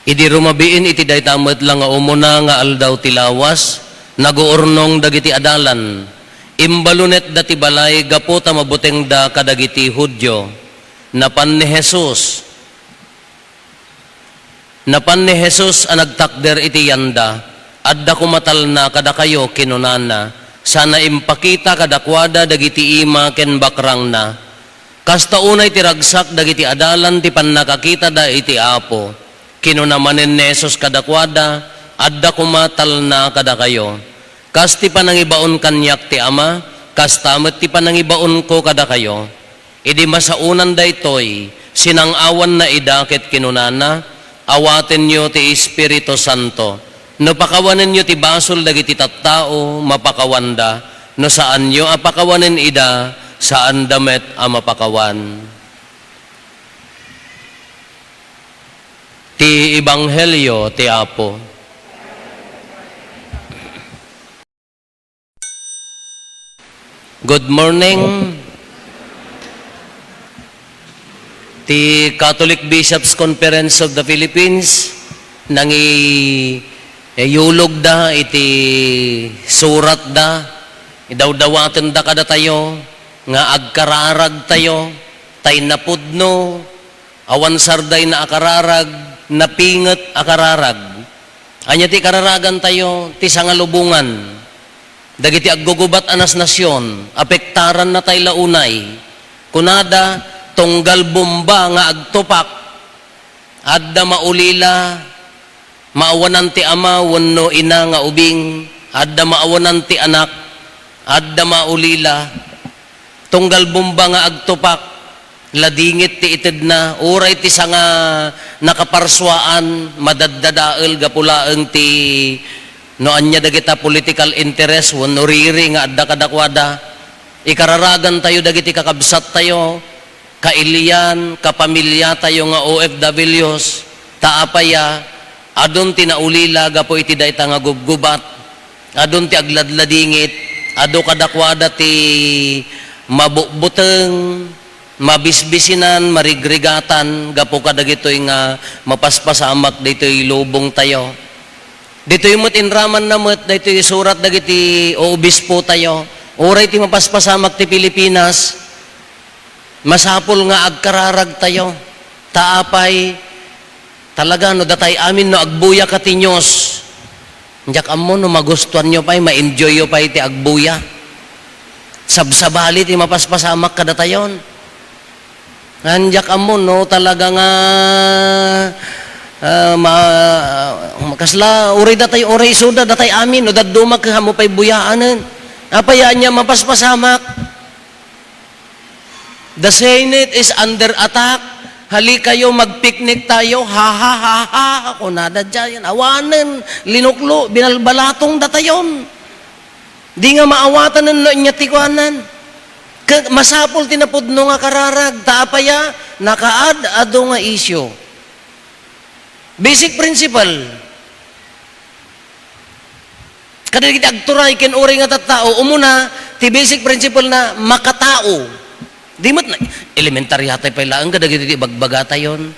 Idi rumabiin iti daytamet lang nga umuna nga aldaw tilawas, naguurnong dagiti adalan. Imbalunet dati balay gapo ta mabuteng da kadagiti Hudyo. Napan ni Jesus. Napan ni Jesus ang nagtakder iti yanda. Adda kumatal na kada kayo kinunana. Sana impakita kadakwada dagiti ima ken bakrang na. Kasta unay tiragsak dagiti adalan ti pannakakita da iti Apo. Kinunamanen ni Jesus kadakwada, adda kumatal na kada kayo. Kas ti panangibaon kanyak ti Ama, kas tamet ti panangibaon ko kada kayo. Idi masaunan daytoy, sinangawan na idakit kinunana, awaten nyo ti Espiritu Santo. No pakawanen nyo ti basol dagiti tattao, mapakawanda. No saan nyo apakawanen ida, saan damet a mapakawan. Ti Ebanghelyo ti Apo. Good morning. Ti Catholic Bishops Conference of the Philippines yulog da iti surat da idawdawaten da kada tayo nga agkararag tayo tay napudno awan sarday na akararag napinget akararag. Anya ti kararagan tayo, ti sangalubungan. Dagiti aggugubat anas nasyon, apektaran na tayo launay. Kunada, tunggal bomba nga agtupak. Adda maulila, maawanan ti ama, wano ina nga ubing. Adda maawanan ti anak, adda maulila. Tunggal bomba nga agtupak. Ladingit ti itid na, uray ti sanga nakaparswaan, madaddadael gapulaeng ti noan niya dagita political interest, wano riri nga adda kadakwada. Ikararagan tayo dagiti kakabsat tayo, kailian, kapamilya tayo nga OFWs, taapaya, adon ti naulila gapo iti dayta nga gubgubat, adon ti agladladingit, ado kadakwada ti mabukbuteng, mabisbisinan, marigrigatan, gapo ka dagitoy nga mapaspasamak dito'y lubong tayo. Dito'y mutinraman na dito'y surat dagiti o obispo tayo. Uray ti mapaspasamak ti Pilipinas, masapul nga agkararag tayo. Taapay, talaga no datay amin no agbuya katinyos. Njak amo no magustuhan nyo pa'y, ma-enjoy nyo pa'y ti agbuya. Sabsabali ti mapaspasamak kada tayon. Nandiyak amo no talaga nga makasla uray datay uray suda datay amin no dadumag hamo pay buyaanen apayaan niya mapaspasamak. The Senate is under attack. Hali kayo magpiknik tayo, ha ha ha ha, ako nada dyan, awanen, linuklo, binalbalatong datayon. Di nga maawatan ng inyatikuanan. Masapol tinapudno nga kararag, taapaya, nakaad ado nga isyo. Basic principle. Kada kita agturay ken uri nga tattao, umuna, ti basic principle na makatao. Di mat na, elementary hatay pa ilaan, kada kita bagbagata yon.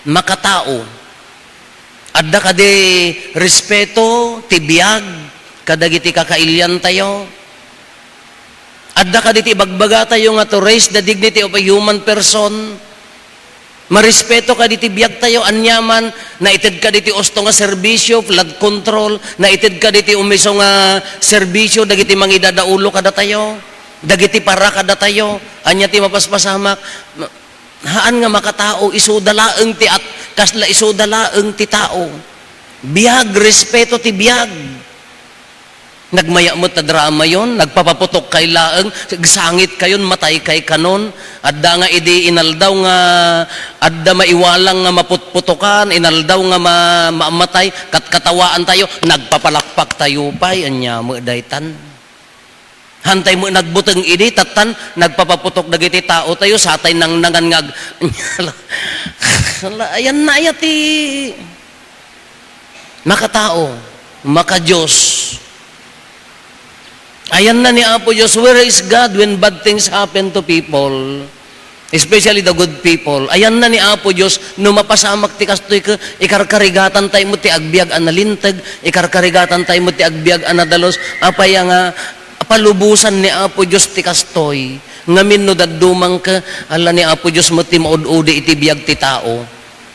Makatao. Adda kade respeto, tibiyag, kada giti kakailyan tayo. Adda ka diti bagbaga tayo nga to raise the dignity of a human person. Marespeto ka diti biyag tayo anyaman, naitid ka diti osto nga serbisyo, flood control, naitid ka diti umiso nga serbisyo, dagiti mangidadaulo kada tayo, dagiti para kada tayo, anya ti mapaspasamak. Haan nga makatao, isudalaeng ti at kasla isudalaeng ti tao. Biyag, respeto ti biyag. Nagmaya mo ta drama yon, nagpapaputok kay laeng, sangit kayon, matay kay kanon, adda nga idi inaldaw nga, adda maiwalang nga maputputokan, inaldaw nga mamatay, katkatawaan tayo, nagpapalakpak tayo pa'y, anya mo daytan. Hantay mo nagbuteng idi, tatan, nagpapaputok dagiti tao tayo, satay nang nangangag, ayan na ayati, makatao, makadiyos. Ayan na ni Apo Diyos, where is God when bad things happen to people? Especially the good people. Ayan na ni Apo Diyos, no mapasamak ti kastoy ka, ikarkarigatan tayo mo ti agbiag analintag, ikarkarigatan tayo mo ti agbiag anadalos, apaya nga, palubusan ni Apo Diyos ti kastoy, ngamin no dadumang ka, ala ni Apo Diyos mo ti maud-udi iti biag ti tao.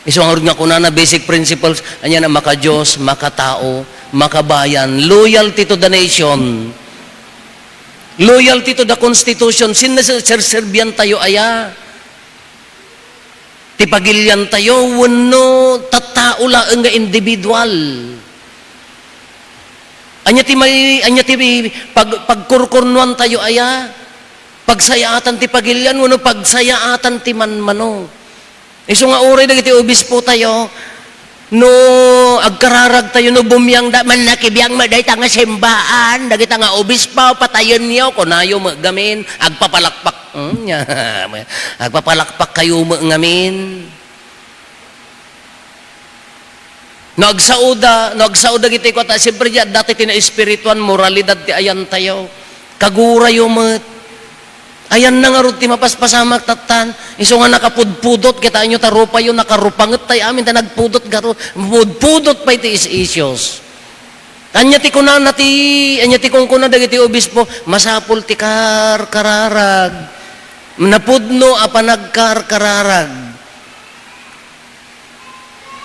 Isang nga kuna na basic principles, anya na maka Diyos, maka tao, maka bayan, loyalty to the nation, loyalty to the Constitution, sinasirserbian tayo aya, tipagilyan tayo, wano tattao laeng nga individual. Anya ti pagkurkurnuan tayo aya, pagsayaatan ti pagilyan, wano pagsayaatan ti manmano. Iso nga uri dagiti obispo tayo, no agkararag tayo no bumiyang da man nakibiyang maday nga simbaan, dagiti nga obispo patayon niyo kunayo magamin agpapalakpak. Agpapalakpak kayo ngamin. Nagsauda giti ko ta siyempre dati tina espirituan moralidad ti ayan tayo. Kagurayo met. Ayan na nga ron ti mapaspasamak tatan. Iso nga nakapudpudot kita inyo tarupa yun nakarupanget tayo amin ta nagpudot garo. Pudpudot pa iti issues. Anya ti kung kuna dagiti obispo masapul ti kararag. Napudno apa nagkararag.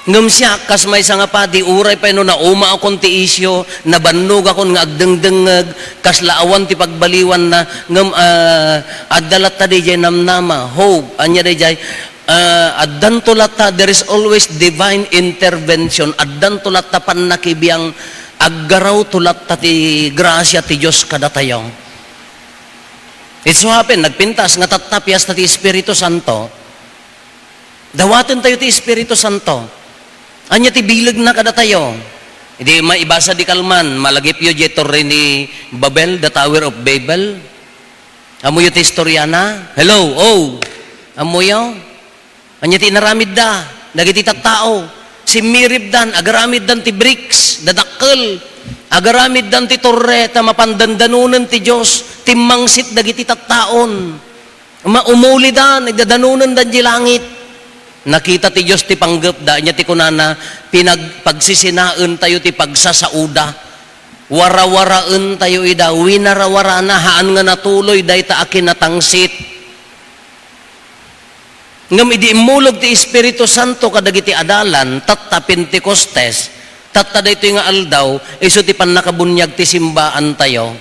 Ngam siya kas may nga pa di uray pa no na uma akong ti isyo nabannog akong nga agdengdengeg kas laawan ti pagbaliwan na ngam adalat ta dijay namnama hope anya dijay addan tulata there is always divine intervention addan tulata pan nakibiyang aggaraw tulata ti grasya ti Dios kada tayo. It so happen nagpintas nga tatapyas ta ti Espiritu Santo. Dawaten tayo ti Espiritu Santo. Anya ti bilag na kada tayo. Hindi maibasa di kalman, malagip yu jetor ni Babel, the Tower of Babel. Amuyo ti historiana. Hello, amuyo. Anya ti naramid da, dagiti tattao. Si Mirib dan, agaramid dan ti bricks, dadakkel. Agaramid dan ti torre, ta mapandandanunan ti Diyos, timmangsit dagiti tattaon. Umuli dan, nagdadanunan dan di langit. Nakita ti Diyos ti panggap da niya ti kunana pagsisinaan tayo ti pagsasauda warawaraan tayo ida winarawara na haan nga natuloy day ta akin natangsit ngam idi imulog ti Espiritu Santo kadagiti adalan tatta Pentecostes tatta daytoy nga aldaw iso ti pannakabunyag ti simbaan tayo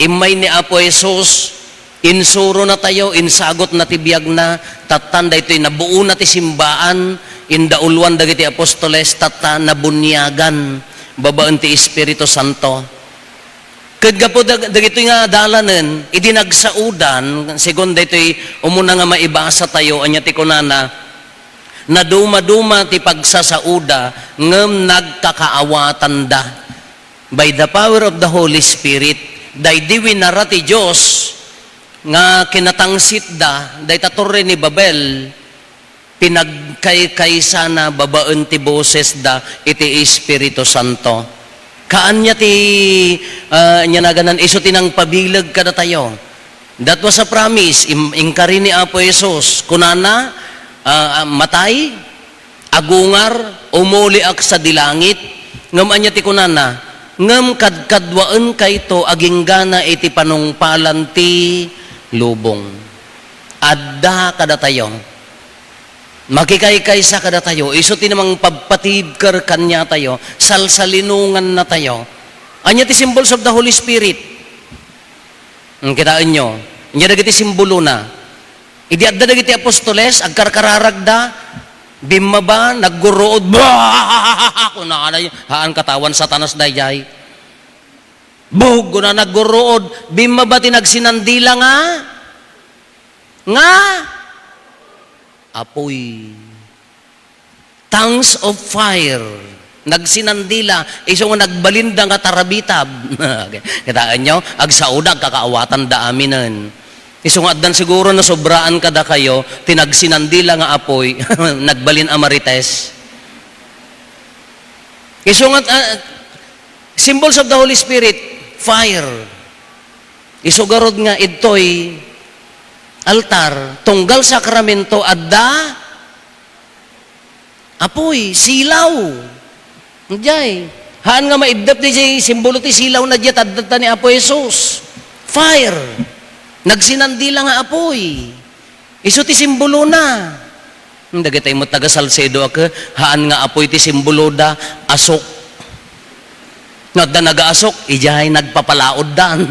imay ni Apo Jesus insuro na tayo, insagot na tibiyag na, tatanda ito'y nabuo na ti simbaan, indaulwan dagiti apostoles, tata nabunyagan, babaan ti Espiritu Santo. Kadga po dagito'y nga dalanen, idinagsaudan, segon dito'y umuna nga maibasa tayo, anya ti kunana, na duma-duma ti pagsasauda, ngem nagkakaawatan da. By the power of the Holy Spirit, daydi winara ti Diyos, nga kinatangsit da day tatorre ni Babel pinagkaysa na babaan ti boses da iti Espiritu Santo kaanya ti nya naganan iso tinang pabilag kada tayo that was a promise ingkari ni Apo Jesus kunana matay agungar umuli ak sa dilangit ngam anya ti kunana ngam kadkadwaan kayto aginggana iti panungpalan ti lubong. Adda kada tayo. Makikaykaysa kada tayo. Iso tinamang pagpatibkar kanya tayo. Salsalinungan na tayo. Anya ti symbols of the Holy Spirit. Kitaan nyo. Anya dagiti simbolo na. Idi adda dagiti apostoles, agkarkararagda, bimaba, naggurood, kung haan katawan satanas dayay. Bugo na naggurood, bimabati nagsinandila nga, apoy. Tongues of fire, nagsinandila, iso nga nagbalinda nga tarabitab. Kitaan nyo, agsaudag, kakaawatan da aminan. Iso nga dan siguro na sobraan kada kayo, tinagsinandila nga apoy, nagbalin amarites. Iso nga, symbols of the Holy Spirit, fire. Isugarod nga ito'y altar, tunggal sakramento, adda, apoy, silaw. Jay, haan nga maibdap di jay, simbolo ti silaw na jay, tadda ni Apo Jesus. Fire. Nagsinandila nga apoy. Iso ti simbolo na. Hindi tayo mo taga Salcedo ako, haan nga apoy ti simbolo da, asok. Nga da nag-asok, ijay nagpapalaod dan.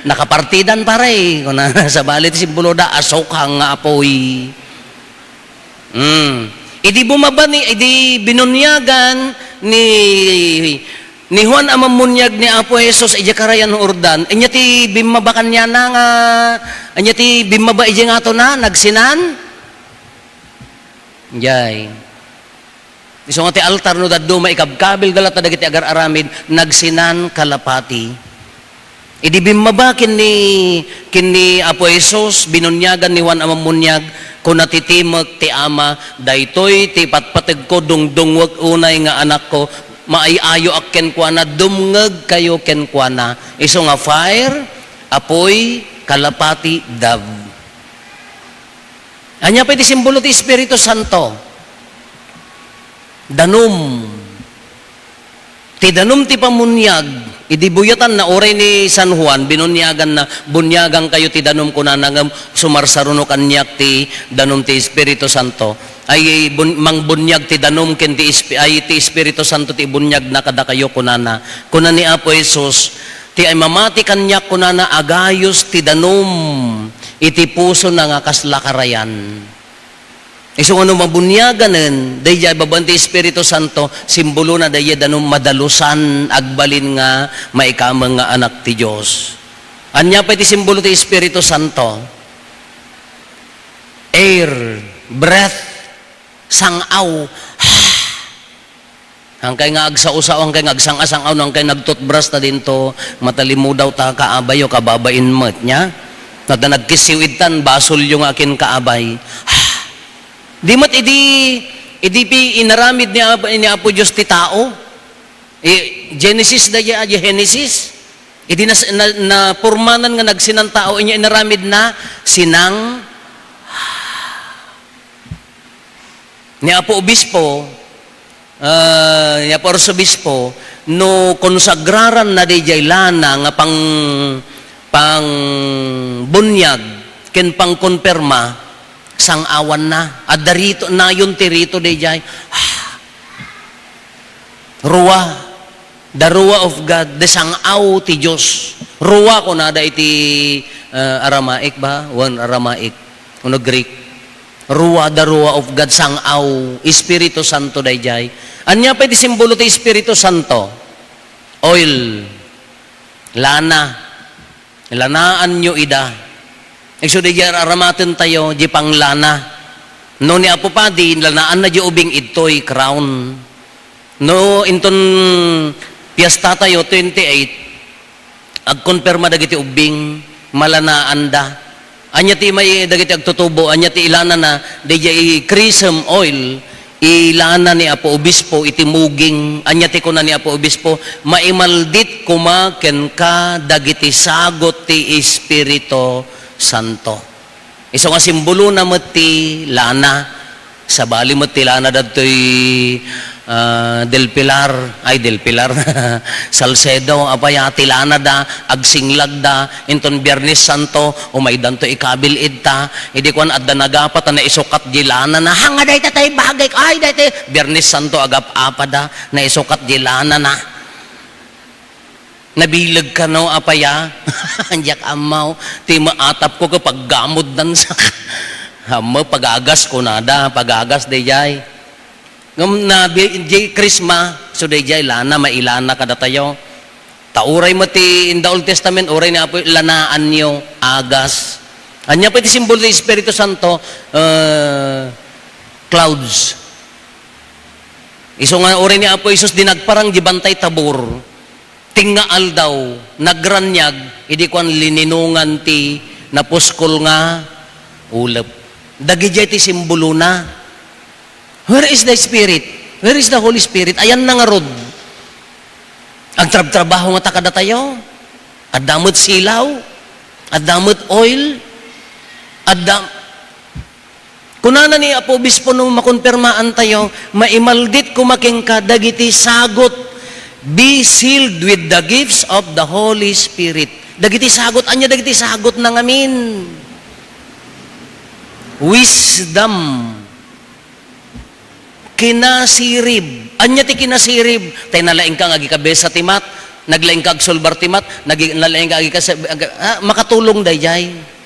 Nakapartidan pare. Kung sa bali ti simbolo da, asok hang nga apoy. Idi bumaba idi binunyagan ni Juan amamunyag ni Apo Jesus ija karayan Jordan. Anya ti bimabakan niya na nga, anya ti bimaba ija nga to na, nagsinan. Jay. Iso nga ti altar no daddo maikabkabil galata dagiti agar aramid, nagsinan kalapati. Idi bimaba kini Apo Jesus, binunyagan ni Juan amamunyag, kung natitimag ti ama, daytoy ti patpatag ko dungdungwag unay nga anak ko, maayayo ak kenkwana, dumngag kayo kenkwana. Iso nga fire, apoy, kalapati, dav. Anya pa iti simbolo ti Espiritu Santo. Danum. Ti danum ti pamunyag, idibuyatan na oray ni San Juan, binunyagan na, bunyagan kayo ti danum ko na nangam sumarsaruno kanyak ti danum ti Espiritu Santo. Ay mangbunyag ti danum ken ti Espiritu Santo ti bunyag na kada kayo kunana. Kuna ni Apo Jesus, ti ay mamati kanyak kunana agayos ti danum, iti puso na nga kaslakarayan. Isong ano mabunyagan dayjay babanti Espiritu Santo, simbolo na dayjay danum madalusan agbalin nga maikamang nga anak ti Dios. Anya pa iti simbolo ti Espiritu Santo? Air, breath, sangaw. Hangkay nga agsausaw, hangkay nga agsangasangaw, hangkay nagtutbras ta dinto, matalimudaw ta kaabayo kababain mat nya. Nada nagkisiwitan basol yung akin kaabay. Di mat idi pi inaramid ni Apo Diyos ti tao. Genesis daya Genesis. Idi na purmanan nga nagsinang tao inya inaramid na sinang ni Apo Obispo, ni Apo Arsobispo, no konsagraran na dijay lana nga pang bunyag ken pang konperma sang awan na at darito na yun tirito dijay ruwa, the ruwa of God, the sangaw ti Diyos. Ruwa ko na da iti Aramaik ba? One Aramaik, uno Greek. Ruwa, the ruwa of God, sangaw, Espiritu Santo dijay. Anya pa iti simbolo ti Espiritu Santo? Oil, lana, lanaan nyo ida. So di aramaten tayo, di pang lana. No ni Apo Padi, lanaan na di ubing ito'y crown. No, inton piyesta tayo, 28, agkonperma dagiti ubing, malanaan da. Anya ti may dagiti agtutubo, anya ti ilana na, di chrism oil, ilana ni Apo Obispo, itimuging, anya ti kuna ni Apo Obispo, maimaldit kumaken ka, dagiti sagot ti Espiritu Santo. Iso nga simbolo na mati lana, sa bali mati lana datoy Del Pilar, Salcedo, apaya tilana da, agsinglag da, inton Biyernes Santo, umaydan to ikabil idta, hindi kwan adda nagapat na isukat jilana na, hanga day tatay bagay, ay day tay, Biyernes Santo agap apada na isukat jilana na. Nabilag ka no, apaya, anjak amaw, ti maatap ko kapag gamod dan sa, hama, pagagas ko nada, pagagas day jay. Ngam na jay krisma, so day jay lana, mailana kada tayo. Tauray mo ti in the Old Testament, uray na po lanaan nyo, agas. Anya pa iti simbolo ti Espiritu Santo, clouds. Iso nga uray ni Apo Isus dinagparang gibantay tabor. Tingaal daw, nagranyag, idi kwan lininungan ti napuskol nga ulap. Dagijay ti simbolo na. Where is the Spirit? Where is the Holy Spirit? Ayan na nga rod. Ang trabaho nga takada tayo. Adamot silaw. Adamot oil. Adda, kunana ni Apo Obispo nung makonfirmaan tayo, maimaldit kumaking ka, dagiti sagot, be sealed with the gifts of the Holy Spirit. Dagiti sagot, anya dagiti sagot na ngamin. Wisdom. Kinasirib. Anya ti kinasirib. Tay nalaing ka agi kabe sa timat, naglaing ka ag solbar timat, naglaing ka agi ka sa, makatulong dayjay.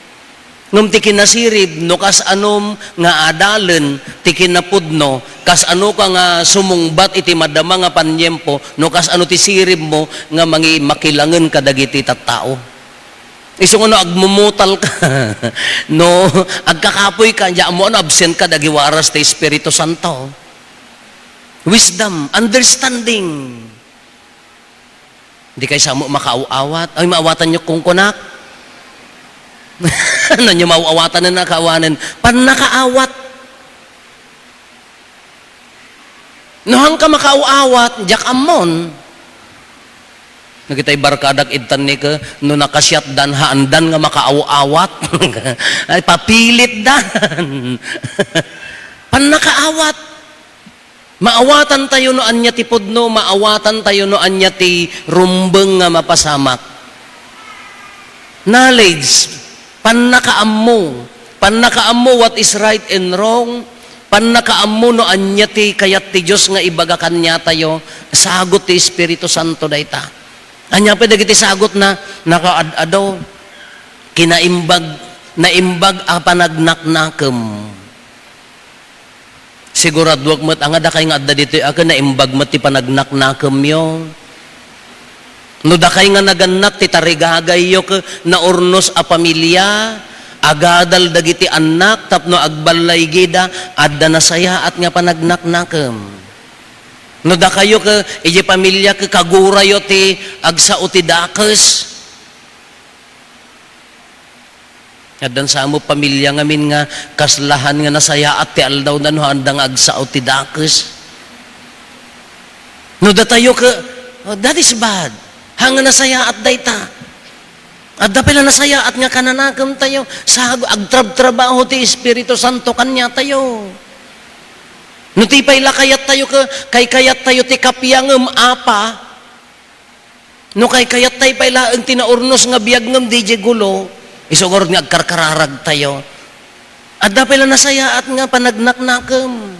Ngum ti kinasirib, no kas anom nga adalen, ti kinapudno, kas ano ka nga sumungbat iti madama nga panyempo, no kas ano ti sirib mo, nga mangi makilangan ka dagiti tattao. Iso nga no, agmumutal ka, no, agkakapoy ka, diya mo, absent ka, dagiwaras ti Espiritu Santo. Wisdom, understanding. Hindi kayo sa mo makaawat, ay maawatan nyo kung kunak. Ano nyo mauawatan na nakawanan? Panakaawat. Nohang ka makaawat, jak amon. Nagitay barkadak idtan ni ka, no nakasyat dan haandan nga makaawat. Ay papilit dan. Panakaawat. Maawatan tayo no anya ti pudno, maawatan tayo no anya ti rumbeng nga mapasamak. Knowledge. Panakaammo what is right and wrong, panakaammo no anya ti kayat ti Diyos nga ibaga kanya tayo, sagot ti Espiritu Santo dayta. Anya pa dagiti sagot na nakaadadaw, naimbag a panagnaknakem. Siguradwag mo't ang ada kay nga adda dito aga naimbag mo't ti panagnaknakem yo. No dakay nga nagannak ti tarigagay yo na urnos a pamilya, agadal dagiti anak tapno agbalay gida adda nasaya at nga panagnaknakem. No dakayo ka iji pamilya ka kagurayo ti agsao ti dakes. Addan sa amo pamilya ngamin nga kaslahan nga nasaya at ti aldaw na no andang agsao ti dakes. No datayo ka, oh, that is bad. Hanga nasaya at dayta. At dapila nasaya at nga kananagam tayo. Sa agtrab-trabaho ti Espiritu Santo kanya tayo. No ti payla kayat tayo kay kayat tayo ti kapyangem apa. No kay kayat tayo payla ang tinaurnos nga biagngem di gulo. Isugor nga agkarkararag tayo. At dapila nasaya at nga panagnaknakam.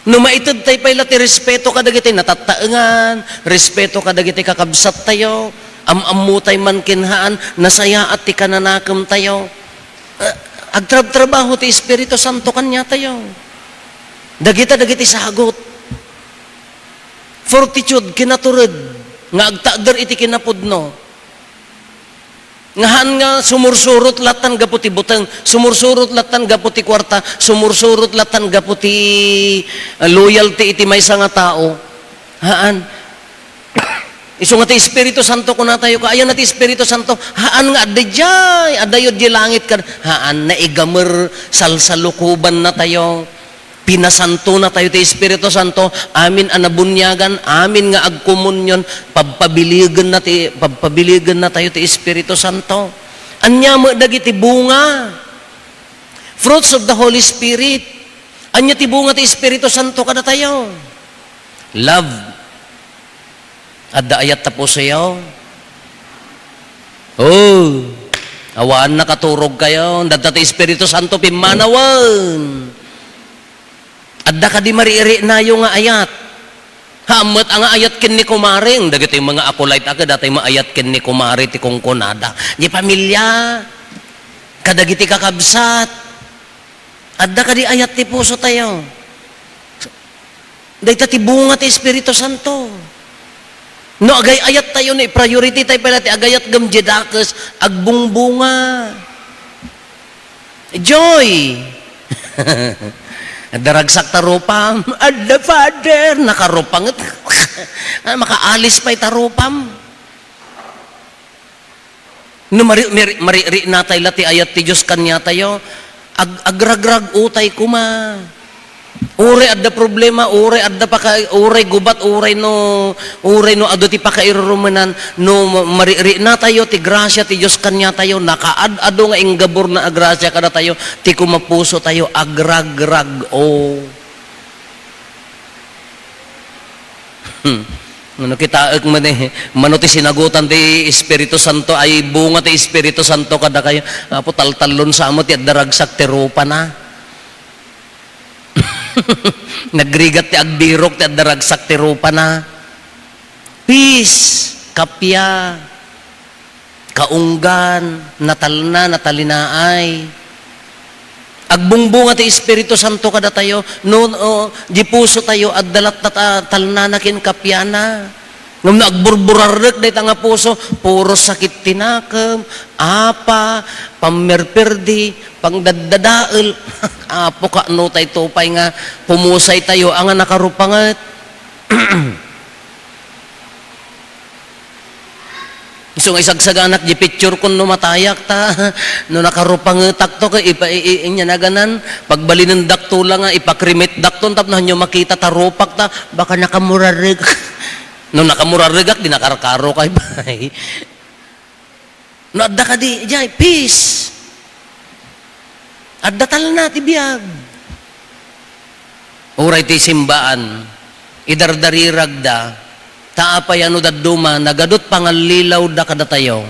No maitid tayo pala ti respeto kadagiti natataengan, respeto kadagiti kakabsat tayo, amamu tayo man kinhaan, nasaya at ti kananakam tayo. Agtrab-trabaho ti Espiritu Santo kanya tayo. Dagiti sagot. Fortitude, kinaturod, nga agtader iti kinapudno. Ngahan nga sumursurot latan gaputi buteng, sumursurot latan gaputi kwarta, sumursurot latan gaputi loyalty iti maysa nga tao. Haan. Isu nga ti Espiritu Santo kuna tayo ka, ayan na ti Espiritu Santo, haan nga adayay, adayod di langit ka, haan na igamer salsalukuban na tayo. Pinasanto na tayo ti Espiritu Santo, amin anabunyagan, amin nga agkomunyon, pagpabiligan na tayo ti Espiritu Santo. Anya mo dagiti bunga, fruits of the Holy Spirit. Anya ti bunga ti Espiritu Santo kada tayo. Love. Adda ayat tapo sayo. Oh, awaan na katurog kayo, dadda ti Espiritu Santo pimanawan. Adda ka di mariiri na yung nga ayat. Hamat ang ayat kin ni kumaring. Dagito yung mga akulait aga, datay maayat kin ni kumari ti kongkonada. Di pamilya, kadagiti kakabsat. Adda ka di ayat ti puso tayo. Dahita ti bunga ti Espiritu Santo. No, agay ayat tayo ni priority tayo pala ti agayat gamjedakes, agbungbunga. Joy. Daragsak tarupam, adda Father, nakarupang, makaalis pa'y tarupam. No, mariri natay lati ayat ti Diyos kanya tayo, agragrag utay kuma. Uray adda problema, uray adda pa ka, uray gubat, uray no ado ti pakairurumanan, no mariri na tayo, ti grasya, ti Diyos kanya tayo, nakaad-ado nga inggabor na agrasya kada tayo, ti kumapuso tayo, agrag-rag, Ano kita man mano ti sinagutan ti Espiritu Santo ay bunga ti Espiritu Santo kada kayo. Apo taltalon sa amo ti addaragsak ti rupa na. Nagrigat ti agbirok ti addaragsak ti rupa na. Peace, kapya, kaunggan, natalna, natalinaay. Agbungbunga ti Espiritu Santo kada tayo, di puso tayo, addalat talnanakin kapyana. Ngam na agburburarek day nga puso, puro sakit tinakam, apa, pammerperdi, pangdaddadael, apo ka no tay tupay nga, pumusay tayo, ang nakarupangat. So nga isagsaganak di picture kun no matayak ta no nakarupangetak to kay inya naganan pagbalinan dakto lang nga ipakrimit dakton tapno hanyo makita tarupak ta baka nakamurareg no nakamurareg di nakarkaro kay bay no adda ka di jay peace adda talna ti biag uray ti simbaan idardarirag da taapay ano daduma, nagadot pangalilaw da kada tayo.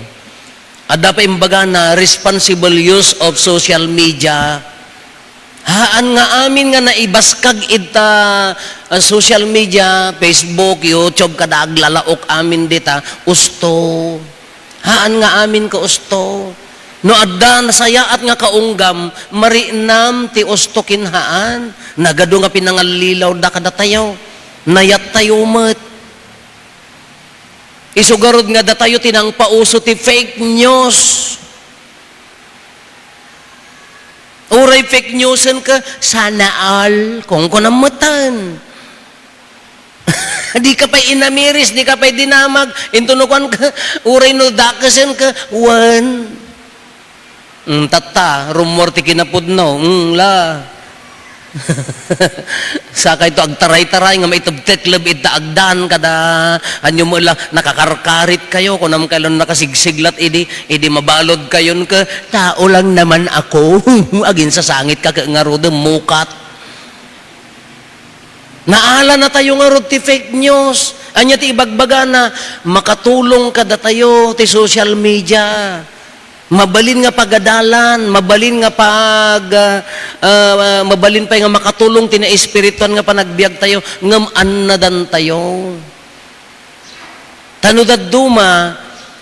Ada pa imbaga na responsible use of social media. Haan nga amin nga naibaskag ita social media, Facebook, YouTube, kada aglalaok amin dita, usto. Haan nga amin ka usto. No adda nasayaat nga kaunggam, marinam ti usto kinhaan. Nagado nga pinangalilaw da kada tayo. Nayat tayo met. Isugarod nga datayo tinang pauso ti fake news. Uray fake newsen ka, sana all, kung kunamutan. Di ka pa inamiris, di ka pa dinamag, intunukan ka, uray no dakasen ka, one. Tata, rumor ti kinapudno, la. Saka ito agtaray-taray nga maitubteklab ita agdan kada anyo mo lang nakakarkarit kayo kung naman kayo nakasigsiglat idi mabalod kayon ka tao lang naman ako agin sa sangit ka nga rod mukat naala na tayo nga rod ti fake news anya ti ibagbaga na makatulong kada tayo ti social media mabalin nga pagadalan, mabalin nga mabalin pa nga makatulong tina espirituan nga panagbiag tayo, ngam annadan tayo. Tano dadduma,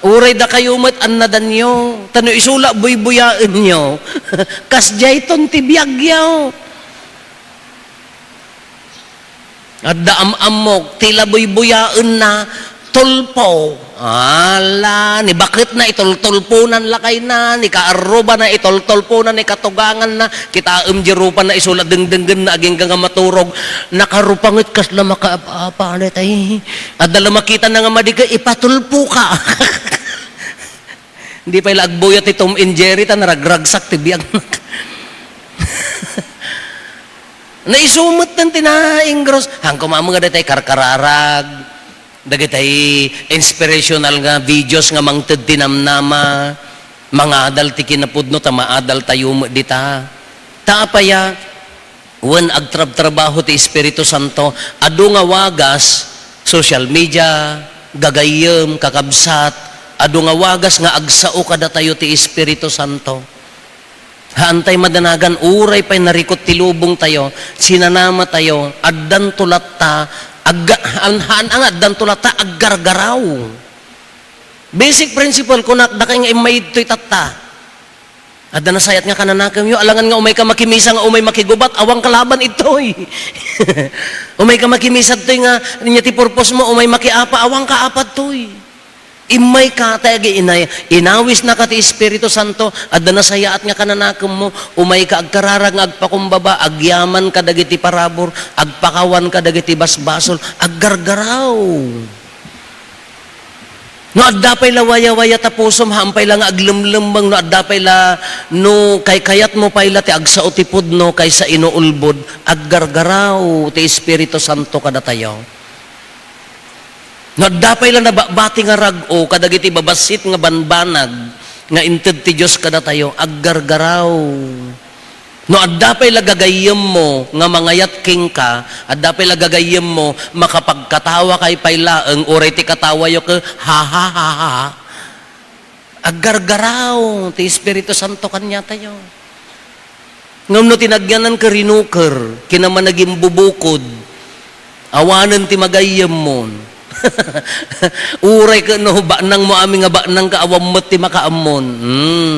uray da kayo mat annadan nyo. Tano isula buy-buyaan nyo. Kasjay ton ti biag yaw. At daam-amok, tila buy-buyaan na, tulpo. Ala, ni bakit na itoltolpunan lakay na, ni kaaruba na itoltolpunan, ni katugangan na, kita jirupan na isulat dengdenggen na aging nga maturog, nakarupangit kas na makaapa, ay, at dala makita na nga madiga, ipatulpo ka. Hindi pa ilagbuya ti Tom and Jerry, ta naragragsak ti biyag. Naisumot ng tinaing gross, hang kumamang nga datay karkararag, dagitay inspirational nga videos nga mangted tinamnama mga adal ti kinapudno ta maadal tayo dita taapaya wen agtrab-trabaho ti Espiritu Santo adu nga wagas social media gagayem kakabsat adu nga wagas nga agsao kada tayo ti Espiritu Santo haantay madanagan uray pay narikot ti lubong tayo sinanama tayo addan tulat ta ang dan tulata aggargaraw. Basic principle ko nakdakay nga imayid to'y tata. Adda nasayat nga kananakam yo alangan nga umay ka makimisa nga umay makigubat awang kalaban itoy. Umay ka makimisad to'y nga niya ti purpose mo umay makiapa awang kaapat to'y. Imay ka tagi inawis na ka ti Espiritu Santo adda nasayaat nga kananakam mo umay ka agkararag nga agpakumbaba agyaman ka dagiti parabor agpakawan ka dagiti basbasol aggargaraw No adda pay la waya-waya tapusom hampay lang aglemlembang no adda pay la no kay kayat mo pay la ti agsa utipod no kaysa inuulbod aggargaraw ti Espiritu Santo kada tayo. No adda pay la nababati nga rag-o kadagiti babasit nga banbanag nga inted ti Dios kada tayo aggargaraw. No adda pay lagagayem mo nga mangayat king ka, adda pay lagagayem mo makapagkatawa kay paylaeng oray ti katawa yo ke ha ha ha ha. Aggargaraw ti Espiritu Santo kanya tayo. Ngam no tinagyanan ka rinuker kinaman naging bubukod. Awanen ti magayem mo. Uray ka no baknang mo aming nga baknang kaawam met ti makaamon.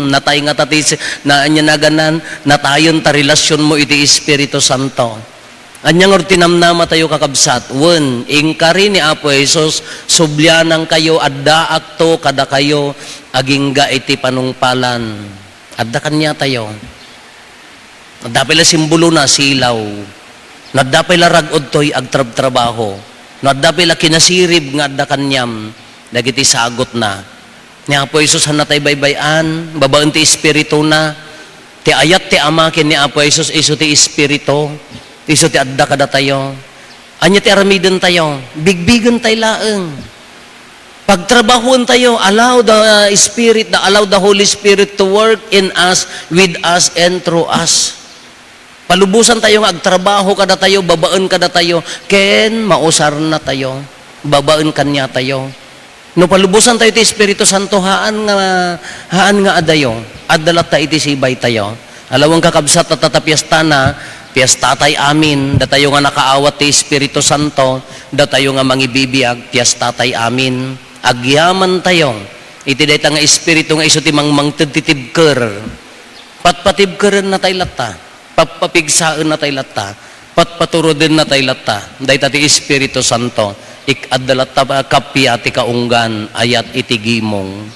Natay nga tatis na anya naganan natayon ta relasyon mo iti Espiritu Santo. Anyang tinamnama tayo kakabsat. Wen ingkari ni Apo Jesus subyanang kayo adda akto kada kayo agingga iti panungpalan. Adda kanya tayo. Adda pala simbolo na silaw. Nadda pala ragod toy agtrab-trabaho. No adda pila kinasirib nga adda kanyam dagiti sagot na. Ni Apo Jesus hanatay baybayan, babaen ti Espiritu na. Ti ayat ti Ama ken ni Apo Jesus isu ti Espiritu. Isu ti adda kada tayo. Anya ti aramiden tayo, bigbigen tay laeng. Pagtrabahuan tayo, allow the Spirit, allow the Holy Spirit to work in us, with us, and through us. Palubusan tayo nga agtrabaho kada tayo, babaan kada tayo, ken mausar na tayo, babaan kanya tayo. No palubusan tayo ti Espiritu Santo haan nga adayo, adalat ta iti sibay tayo. Alawang kakabsat at tatapyasta na, piyastatay amin, datayo nga nakaawat ti Espiritu Santo, datayo nga mangibibiyag, piyastatay amin, agyaman tayo, iti dayta nga Espiritu nga iso ti mangmangted ti tibker, patpatibkeren na tayo lata. Papapigsaan na tayo lata, patpaturo din na tayo lata, dahil ti Espiritu Santo, ikadalat kapya ti kaunggan, ayat itigimong.